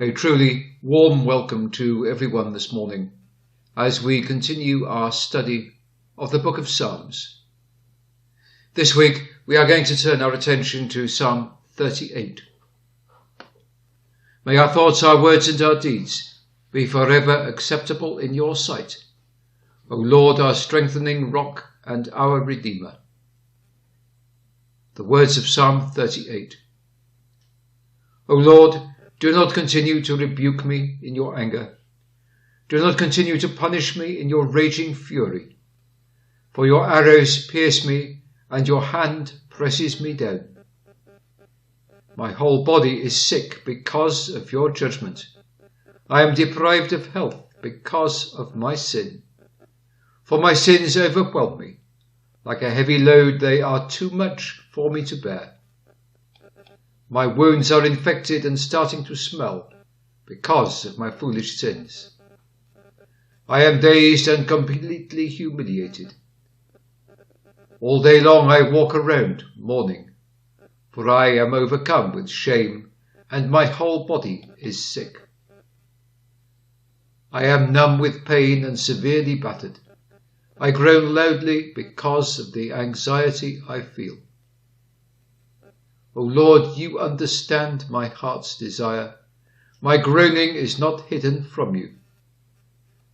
A truly warm welcome to everyone this morning as we continue our study of the book of Psalms. This week we are going to turn our attention to Psalm 38. May our thoughts, our words and our deeds be forever acceptable in your sight, O Lord, our strengthening rock and our Redeemer. The words of Psalm 38. O Lord, do not continue to rebuke me in your anger. Do not continue to punish me in your raging fury. For your arrows pierce me, and your hand presses me down. My whole body is sick because of your judgment. I am deprived of health because of my sin. For my sins overwhelm me. Like a heavy load, they are too much for me to bear. My wounds are infected and starting to smell because of my foolish sins. I am dazed and completely humiliated. All day long I walk around mourning, for I am overcome with shame and my whole body is sick. I am numb with pain and severely battered. I groan loudly because of the anxiety I feel. O Lord, you understand my heart's desire. My groaning is not hidden from you.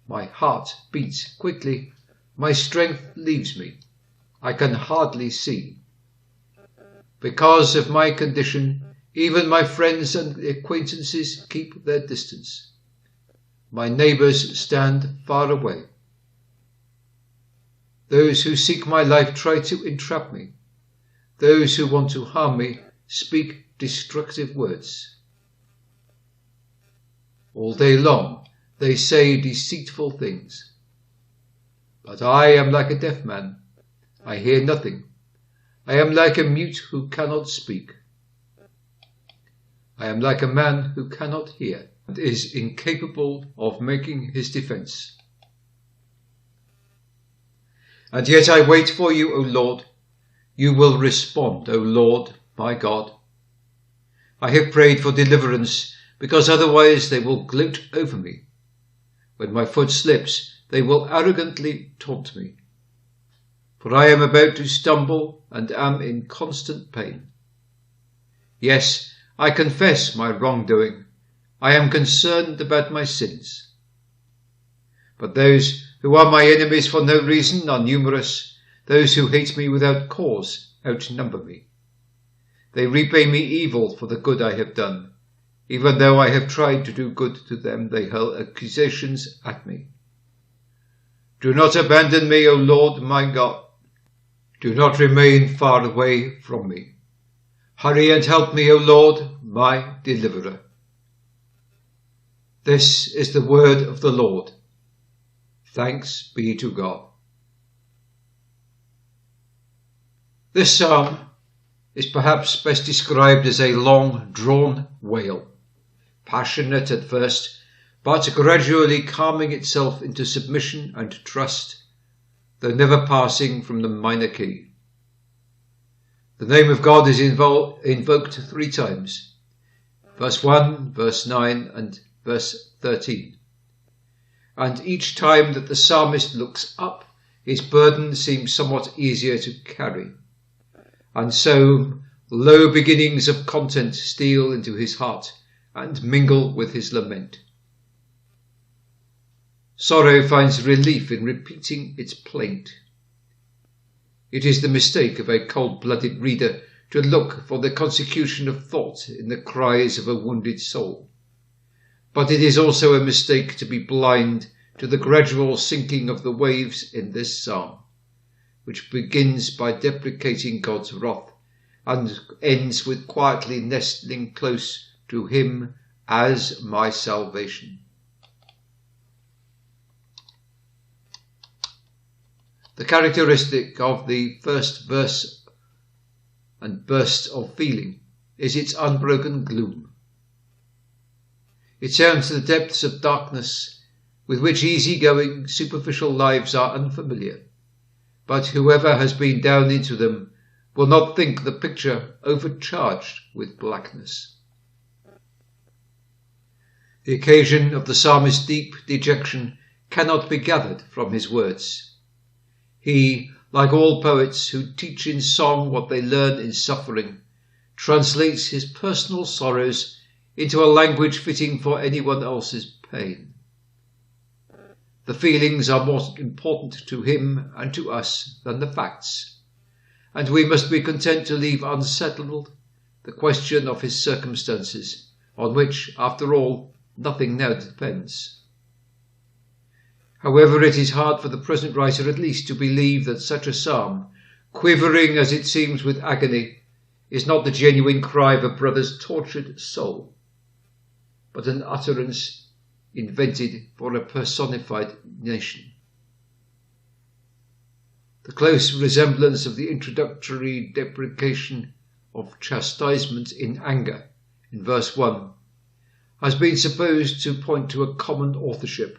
My heart beats quickly. My strength leaves me. I can hardly see. Because of my condition, even my friends and acquaintances keep their distance. My neighbours stand far away. Those who seek my life try to entrap me. Those who want to harm me speak destructive words. All day long they say deceitful things. But I am like a deaf man. I hear nothing. I am like a mute who cannot speak. I am like a man who cannot hear and is incapable of making his defence. And yet I wait for you, O Lord. You will respond, O Lord, my God. I have prayed for deliverance, because otherwise they will gloat over me. When my foot slips, they will arrogantly taunt me. For I am about to stumble and am in constant pain. Yes, I confess my wrongdoing. I am concerned about my sins. But those who are my enemies for no reason are numerous. Those who hate me without cause outnumber me. They repay me evil for the good I have done. Even though I have tried to do good to them, they hurl accusations at me. Do not abandon me, O Lord my God. Do not remain far away from me. Hurry and help me, O Lord, my deliverer. This is the word of the Lord. Thanks be to God. This psalm is perhaps best described as a long-drawn wail, passionate at first, but gradually calming itself into submission and trust, though never passing from the minor key. The name of God is invoked 3 times, verse 1, verse 9 and verse 13. And each time that the psalmist looks up, his burden seems somewhat easier to carry. And so low beginnings of content steal into his heart and mingle with his lament. Sorrow finds relief in repeating its plaint. It is the mistake of a cold-blooded reader to look for the consecution of thought in the cries of a wounded soul. But it is also a mistake to be blind to the gradual sinking of the waves in this psalm, which begins by deprecating God's wrath and ends with quietly nestling close to him as my salvation. The characteristic of the first verse and burst of feeling is its unbroken gloom. It sounds to the depths of darkness with which easy-going, superficial lives are unfamiliar, but whoever has been down into them will not think the picture overcharged with blackness. The occasion of the psalmist's deep dejection cannot be gathered from his words. He, like all poets who teach in song what they learn in suffering, translates his personal sorrows into a language fitting for anyone else's pain. The feelings are more important to him and to us than the facts, and we must be content to leave unsettled the question of his circumstances, on which, after all, nothing now depends. However, it is hard for the present writer at least to believe that such a psalm, quivering as it seems with agony, is not the genuine cry of a brother's tortured soul, but an utterance invented for a personified nation. The close resemblance of the introductory deprecation of chastisement in anger in verse 1 has been supposed to point to a common authorship,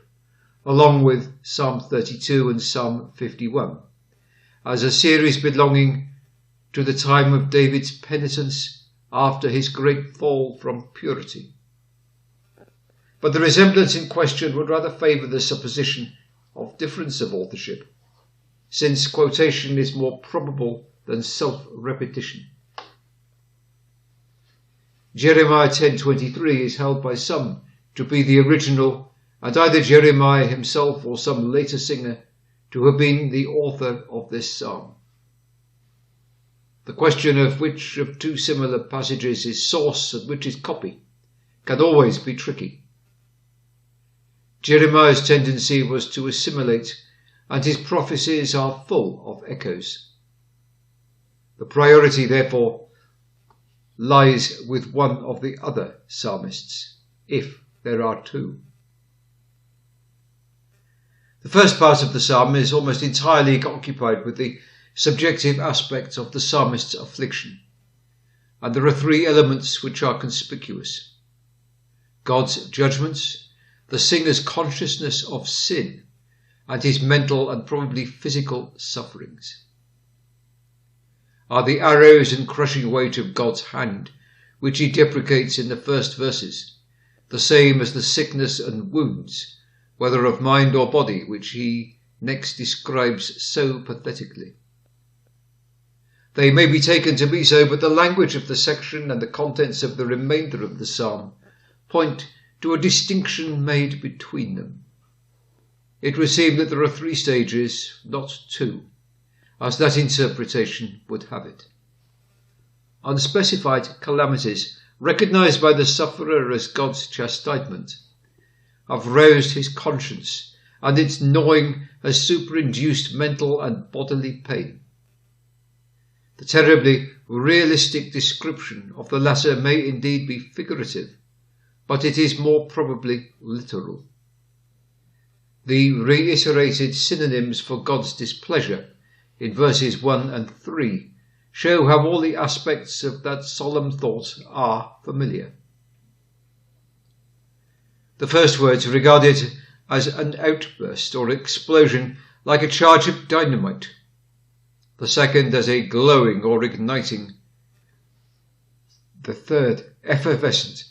along with Psalm 32 and Psalm 51, as a series belonging to the time of David's penitence after his great fall from purity. But the resemblance in question would rather favour the supposition of difference of authorship, since quotation is more probable than self-repetition. Jeremiah 10:23 is held by some to be the original, and either Jeremiah himself or some later singer to have been the author of this psalm. The question of which of two similar passages is source and which is copy can always be tricky. Jeremiah's tendency was to assimilate, and his prophecies are full of echoes. The priority, therefore, lies with one of the other psalmists, if there are two. The first part of the psalm is almost entirely occupied with the subjective aspects of the psalmist's affliction, and there are three elements which are conspicuous: God's judgments, the singer's consciousness of sin, and his mental and probably physical sufferings. Are the arrows and crushing weight of God's hand, which he deprecates in the first verses, the same as the sickness and wounds, whether of mind or body, which he next describes so pathetically? They may be taken to be so, but the language of the section and the contents of the remainder of the psalm point to a distinction made between them. It would seem that there are three stages, not two, as that interpretation would have it. Unspecified calamities, recognized by the sufferer as God's chastisement, have roused his conscience, and its gnawing has superinduced mental and bodily pain. The terribly realistic description of the latter may indeed be figurative, but it is more probably literal. The reiterated synonyms for God's displeasure in verses 1 and 3 show how all the aspects of that solemn thought are familiar. The first words are regarded as an outburst or explosion, like a charge of dynamite. The second as a glowing or igniting. The third effervescent,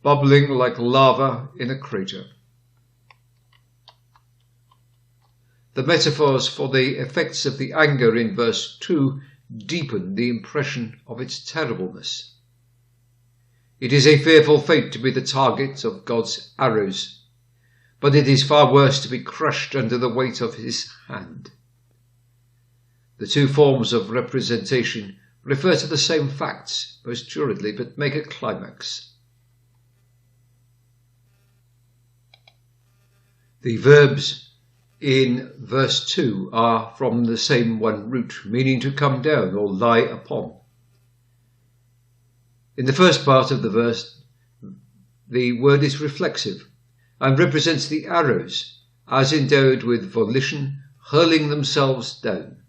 bubbling like lava in a crater. The metaphors for the effects of the anger in verse 2 deepen the impression of its terribleness. It is a fearful fate to be the target of God's arrows, but it is far worse to be crushed under the weight of his hand. The two forms of representation refer to the same facts, most assuredly, but make a climax. The verbs in verse 2 are from the same one root, meaning to come down or lie upon. In the first part of the verse, the word is reflexive and represents the arrows as endowed with volition hurling themselves down.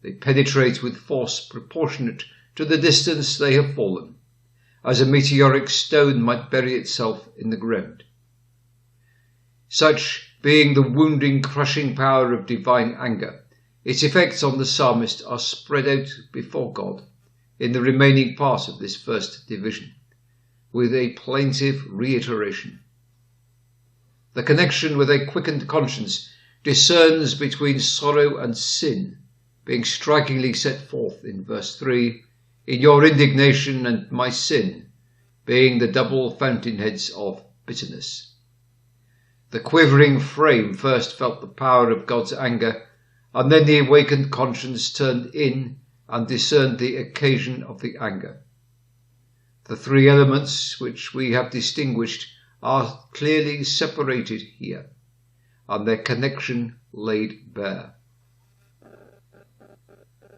They penetrate with force proportionate to the distance they have fallen, as a meteoric stone might bury itself in the ground. Such being the wounding, crushing power of divine anger, its effects on the psalmist are spread out before God in the remaining part of this first division, with a plaintive reiteration. The connection with a quickened conscience discerns between sorrow and sin, being strikingly set forth in verse 3, in your indignation and my sin, being the double fountainheads of bitterness. The quivering frame first felt the power of God's anger, and then the awakened conscience turned in and discerned the occasion of the anger. The three elements which we have distinguished are clearly separated here, and their connection laid bare.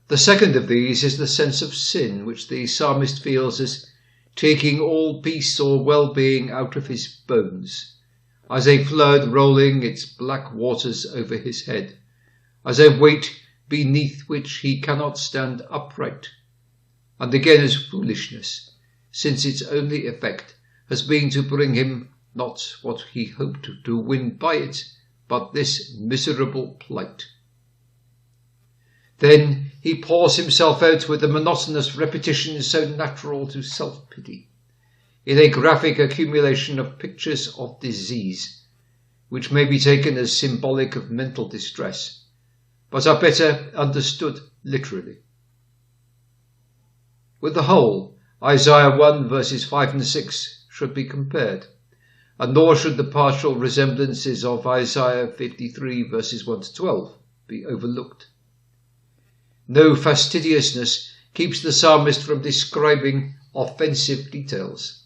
The second of these is the sense of sin, which the psalmist feels as taking all peace or well-being out of his bones, as a flood rolling its black waters over his head, as a weight beneath which he cannot stand upright, and again as foolishness, since its only effect has been to bring him not what he hoped to win by it, but this miserable plight. Then he pours himself out with the monotonous repetition so natural to self-pity, in a graphic accumulation of pictures of disease, which may be taken as symbolic of mental distress, but are better understood literally. With the whole, Isaiah 1 verses 5 and 6 should be compared, and nor should the partial resemblances of Isaiah 53 verses 1 to 12 be overlooked. No fastidiousness keeps the psalmist from describing offensive details.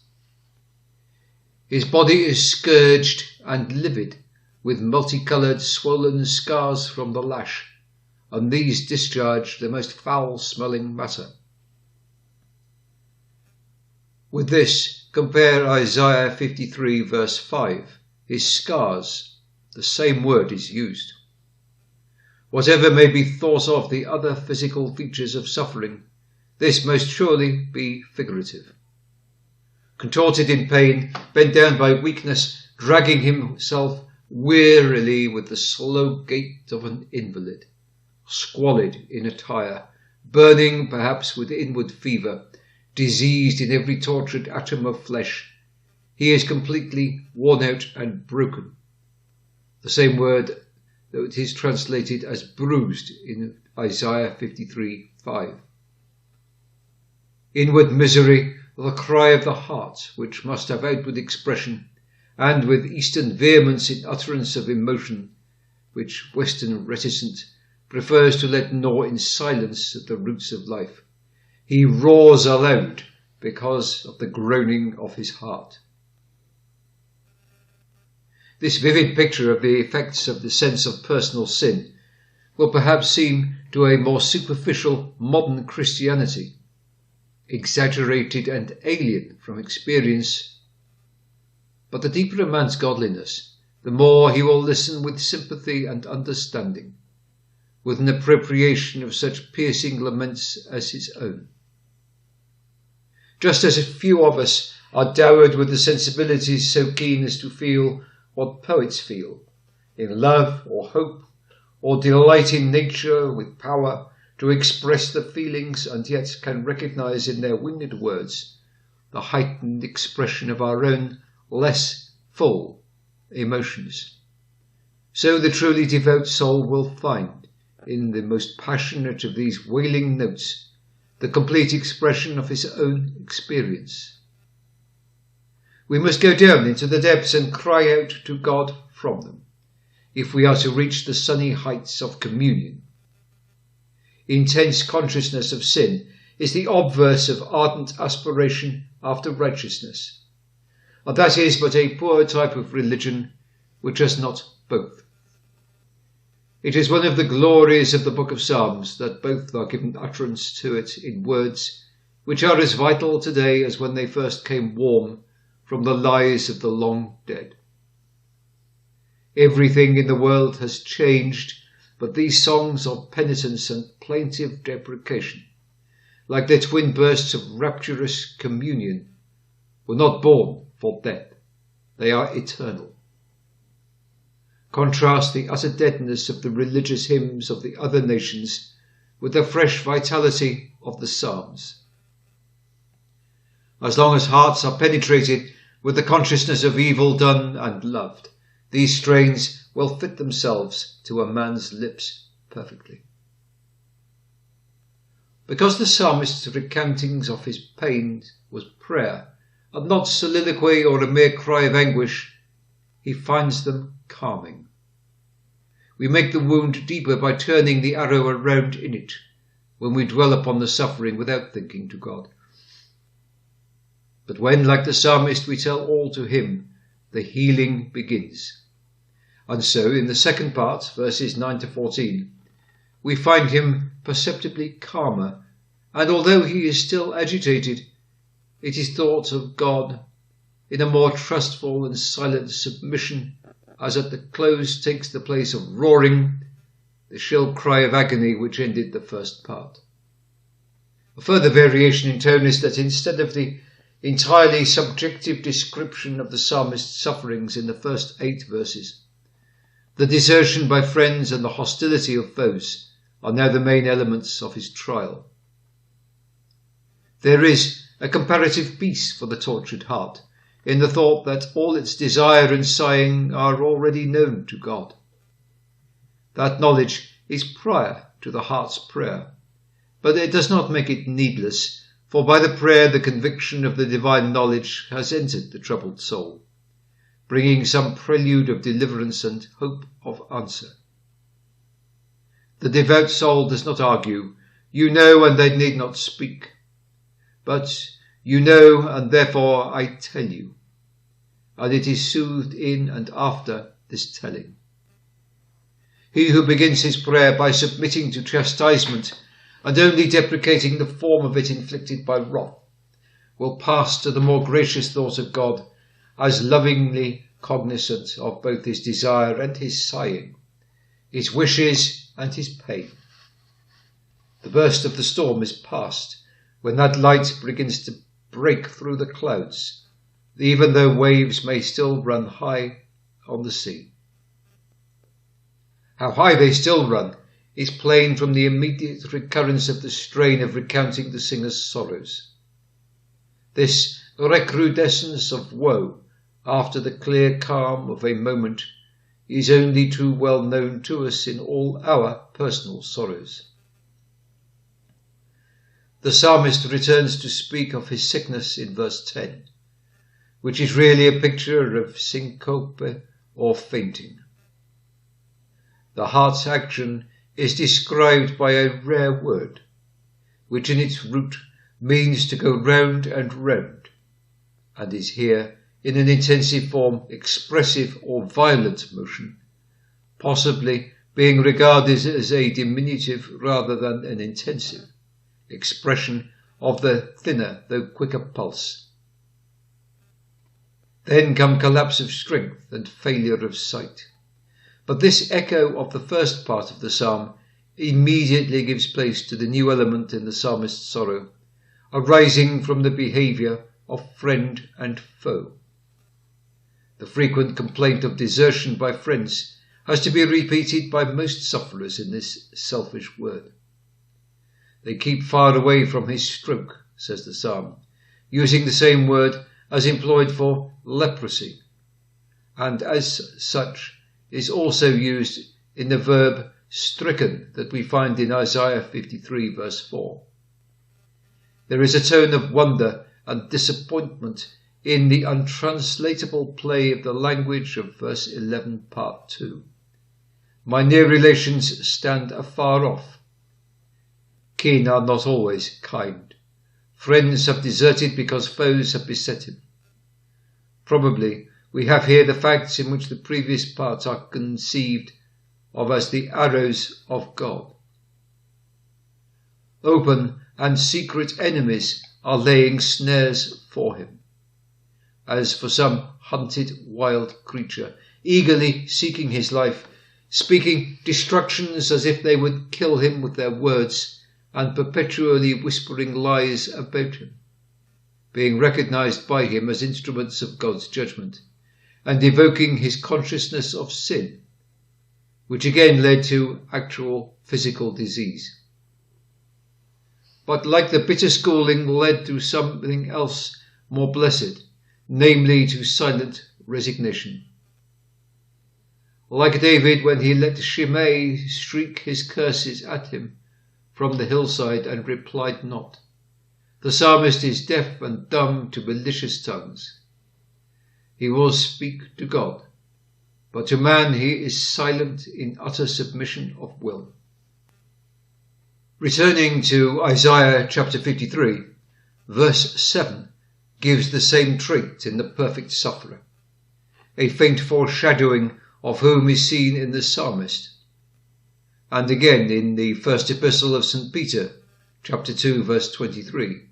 His body is scourged and livid, with multicoloured swollen scars from the lash, and these discharge the most foul-smelling matter. With this, compare Isaiah 53 verse 5. His scars, the same word is used. Whatever may be thought of the other physical features of suffering, this most surely be figurative. Contorted in pain, bent down by weakness, dragging himself wearily with the slow gait of an invalid, squalid in attire, burning perhaps with inward fever, diseased in every tortured atom of flesh, he is completely worn out and broken. The same word though it is translated as bruised in Isaiah 53:5. Inward misery, the cry of the heart, which must have outward expression, and with Eastern vehemence in utterance of emotion, which Western reticent prefers to let gnaw in silence at the roots of life. He roars aloud because of the groaning of his heart. This vivid picture of the effects of the sense of personal sin will perhaps seem to a more superficial modern Christianity exaggerated and alien from experience, but the deeper a man's godliness, the more he will listen with sympathy and understanding, with an appropriation of such piercing laments as his own. Just as few of us are dowered with the sensibilities so keen as to feel what poets feel, in love or hope, or delight in nature with power to express the feelings and yet can recognize in their winged words the heightened expression of our own less full emotions. So the truly devout soul will find, in the most passionate of these wailing notes, the complete expression of his own experience. We must go down into the depths and cry out to God from them, if we are to reach the sunny heights of communion. Intense consciousness of sin is the obverse of ardent aspiration after righteousness, and that is but a poor type of religion which has not both. It is one of the glories of the book of Psalms that both are given utterance to it in words which are as vital today as when they first came warm from the lies of the long dead. Everything in the world has changed, but these songs of penitence and plaintive deprecation, like their twin bursts of rapturous communion, were not born for death. They are eternal. Contrast the utter deadness of the religious hymns of the other nations with the fresh vitality of the Psalms. As long as hearts are penetrated with the consciousness of evil done and loved, These strains will fit themselves to a man's lips perfectly. Because the psalmist's recountings of his pains was prayer, and not soliloquy or a mere cry of anguish, he finds them calming. We make the wound deeper by turning the arrow around in it, when we dwell upon the suffering without thinking to God. But when, like the psalmist, we tell all to him, the healing begins. And so, in the second part, verses 9 to 14, we find him perceptibly calmer, and although he is still agitated, it is thought of God in a more trustful and silent submission, as at the close takes the place of roaring, the shrill cry of agony which ended the first part. A further variation in tone is that instead of the entirely subjective description of the psalmist's sufferings in the first 8 verses, the desertion by friends and the hostility of foes are now the main elements of his trial. There is a comparative peace for the tortured heart in the thought that all its desire and sighing are already known to God. That knowledge is prior to the heart's prayer, but it does not make it needless, for by the prayer the conviction of the divine knowledge has entered the troubled soul, bringing some prelude of deliverance and hope of answer. The devout soul does not argue, "You know, and they need not speak," but "You know, and therefore I tell you," and it is soothed in and after this telling. He who begins his prayer by submitting to chastisement and only deprecating the form of it inflicted by wrath will pass to the more gracious thought of God as lovingly cognizant of both his desire and his sighing, his wishes and his pain. The burst of the storm is past when that light begins to break through the clouds, even though waves may still run high on the sea. How high they still run is plain from the immediate recurrence of the strain of recounting the singer's sorrows. This recrudescence of woe after the clear calm of a moment is only too well known to us in all our personal sorrows. The psalmist returns to speak of his sickness in verse 10, which is really a picture of syncope or fainting. The heart's action is described by a rare word, which in its root means to go round and round, and is here in an intensive form expressive or violent motion, possibly being regarded as a diminutive rather than an intensive expression of the thinner though quicker pulse. Then come collapse of strength and failure of sight. But this echo of the first part of the psalm immediately gives place to the new element in the psalmist's sorrow, arising from the behaviour of friend and foe. The frequent complaint of desertion by friends has to be repeated by most sufferers in this selfish word. They keep far away from his stroke, says the psalm, using the same word as employed for leprosy, and as such is also used in the verb stricken that we find in Isaiah 53 verse 4. There is a tone of wonder and disappointment in the untranslatable play of the language of verse 11 part 2. My near relations stand afar off. Kin are not always kind. Friends have deserted because foes have beset him. Probably we have here the facts in which the previous parts are conceived of as the arrows of God. Open and secret enemies are laying snares for him, as for some hunted wild creature, eagerly seeking his life, speaking destructions as if they would kill him with their words, and perpetually whispering lies about him, being recognized by him as instruments of God's judgment, and evoking his consciousness of sin, which again led to actual physical disease. But like the bitter schooling led to something else more blessed, namely to silent resignation. like David when he let Shimei shriek his curses at him from the hillside and replied not. The psalmist is deaf and dumb to malicious tongues. He will speak to God, but to man he is silent in utter submission of will. Returning to Isaiah chapter 53, verse 7 gives the same trait in the perfect sufferer, a faint foreshadowing of whom is seen in the psalmist, and again in the first epistle of St. Peter, chapter 2, verse 23.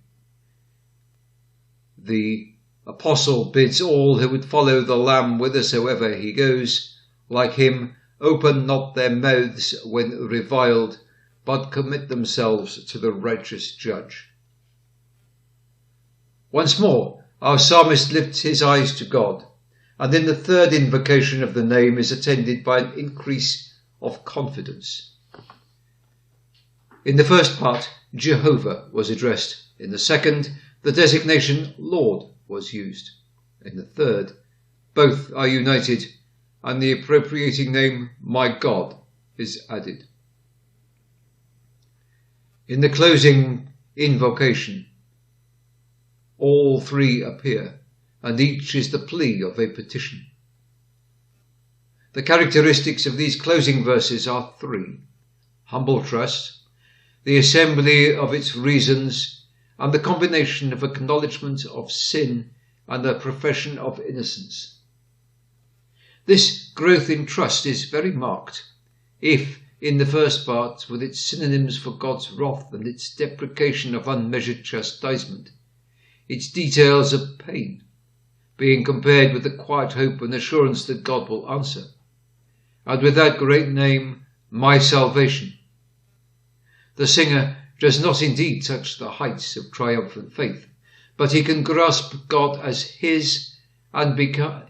The apostle bids all who would follow the Lamb whithersoever he goes, like him, open not their mouths when reviled, but commit themselves to the righteous judge. Once more, our psalmist lifts his eyes to God, and in the third invocation of the name is attended by an increase of confidence. In the first part, Jehovah was addressed. In the second, the designation Lord was used. In the third, both are united, and the appropriating name My God is added. In the closing invocation, all three appear, and each is the plea of a petition. The characteristics of these closing verses are three: humble trust, the assembly of its reasons, and the combination of acknowledgement of sin and a profession of innocence. This growth in trust is very marked, if in the first part, with its synonyms for God's wrath and its deprecation of unmeasured chastisement, its details of pain, being compared with the quiet hope and assurance that God will answer, and with that great name, My Salvation. The singer does not indeed touch the heights of triumphant faith, but he can grasp God as his, and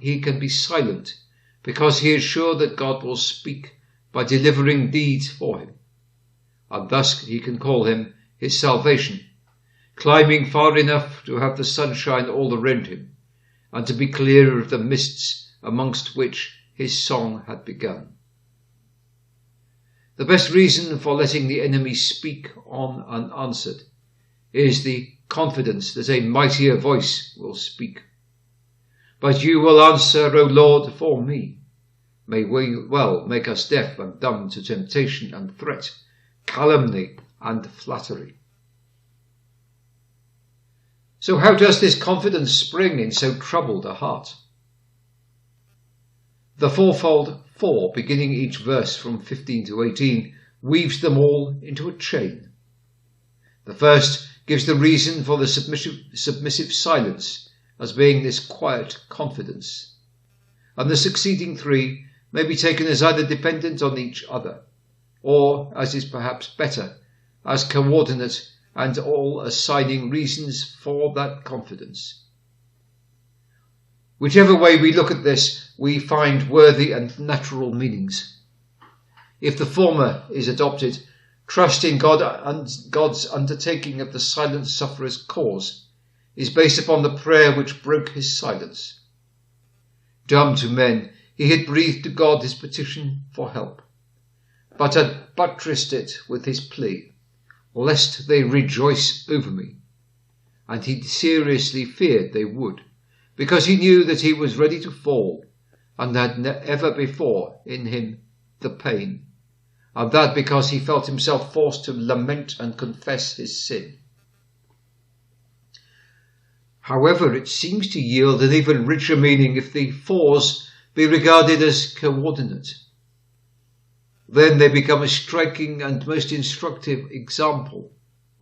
he can be silent because he is sure that God will speak by delivering deeds for him, and thus he can call him his salvation, climbing far enough to have the sunshine all around him, and to be clear of the mists amongst which his song had begun. The best reason for letting the enemy speak on unanswered is the confidence that a mightier voice will speak. But you will answer, O Lord, for me. May we well make us deaf and dumb to temptation and threat, calumny and flattery. So how does this confidence spring in so troubled a heart? The fourfold 4, beginning each verse from 15 to 18, weaves them all into a chain. The first gives the reason for the submissive silence as being this quiet confidence, and the succeeding 3 may be taken as either dependent on each other, or, as is perhaps better, as coordinate and all assigning reasons for that confidence. Whichever way we look at this, we find worthy and natural meanings. If the former is adopted, trust in God and God's undertaking of the silent sufferer's cause is based upon the prayer which broke his silence. Dumb to men, he had breathed to God his petition for help, but had buttressed it with his plea, lest they rejoice over me, and he seriously feared they would, because he knew that he was ready to fall, and had ever before in him the pain, and that because he felt himself forced to lament and confess his sin. However, it seems to yield an even richer meaning if the 4s be regarded as coordinate. Then they become a striking and most instructive example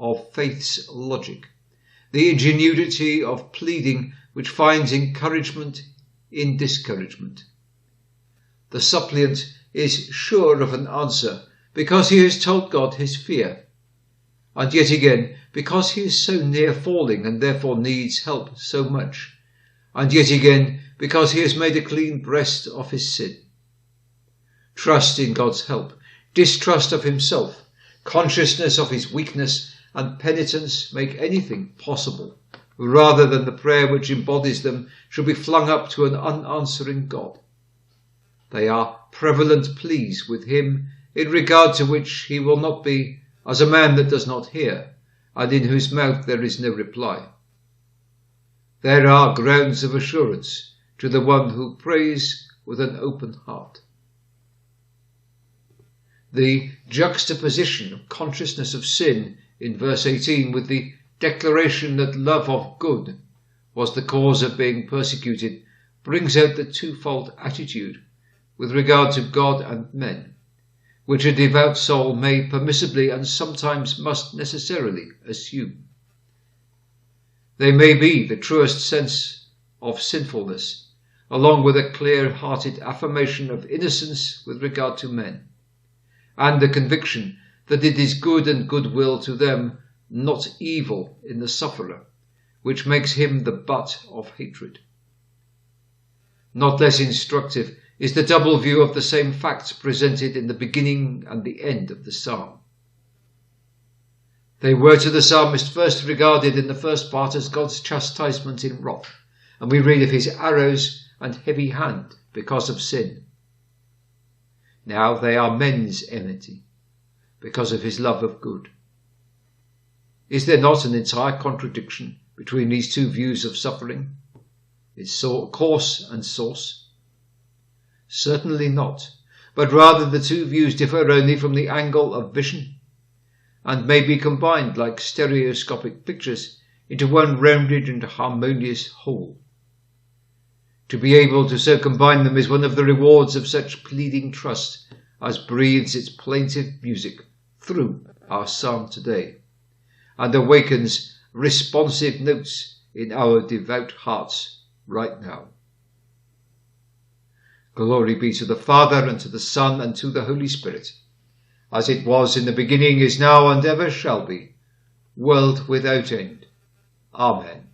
of faith's logic, the ingenuity of pleading which finds encouragement in discouragement. The suppliant is sure of an answer because he has told God his fear, and yet again because he is so near falling and therefore needs help so much, and yet again because he has made a clean breast of his sin. Trust in God's help, distrust of himself, consciousness of his weakness, and penitence make anything possible, rather than the prayer which embodies them should be flung up to an unanswering God. They are prevalent pleas with him, in regard to which he will not be as a man that does not hear, and in whose mouth there is no reply. There are grounds of assurance to the one who prays with an open heart. The juxtaposition of consciousness of sin in verse 18 with the declaration that love of good was the cause of being persecuted brings out the twofold attitude with regard to God and men, which a devout soul may permissibly and sometimes must necessarily assume. They may be the truest sense of sinfulness, along with a clear-hearted affirmation of innocence with regard to men, and the conviction that it is good and goodwill to them, not evil in the sufferer, which makes him the butt of hatred. Not less instructive is the double view of the same facts presented in the beginning and the end of the psalm. They were to the psalmist first regarded in the first part as God's chastisement in wrath, and we read of his arrows and heavy hand because of sin. Now they are men's enmity because of his love of good. Is there not an entire contradiction between these two views of suffering, its cause and source? Certainly not, but rather the two views differ only from the angle of vision, and may be combined like stereoscopic pictures into one rounded and harmonious whole. To be able to so combine them is one of the rewards of such pleading trust as breathes its plaintive music through our psalm today, and awakens responsive notes in our devout hearts right now. Glory be to the Father, and to the Son, and to the Holy Spirit, as it was in the beginning, is now, and ever shall be, world without end. Amen.